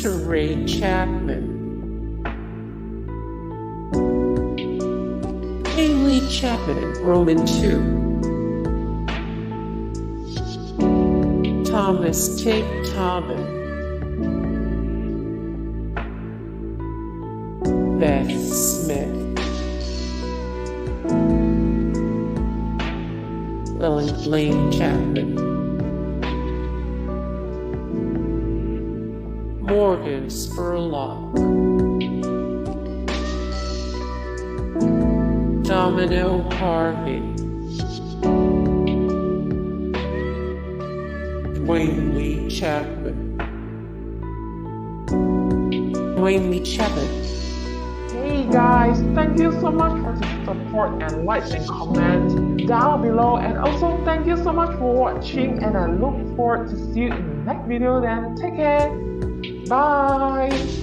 Lyssa Rae Chapman, Duane Lee Chapman, Roman II, Tate, Tobin, Beth Smith, Leland, Blaine Chapman, Spurlock, Domino Harvey, Duane Lee Chapman, Hey guys, thank you so much for the support and likes and comments down below, and also thank you so much for watching, and I look forward to see you in the next video. Then take care, bye.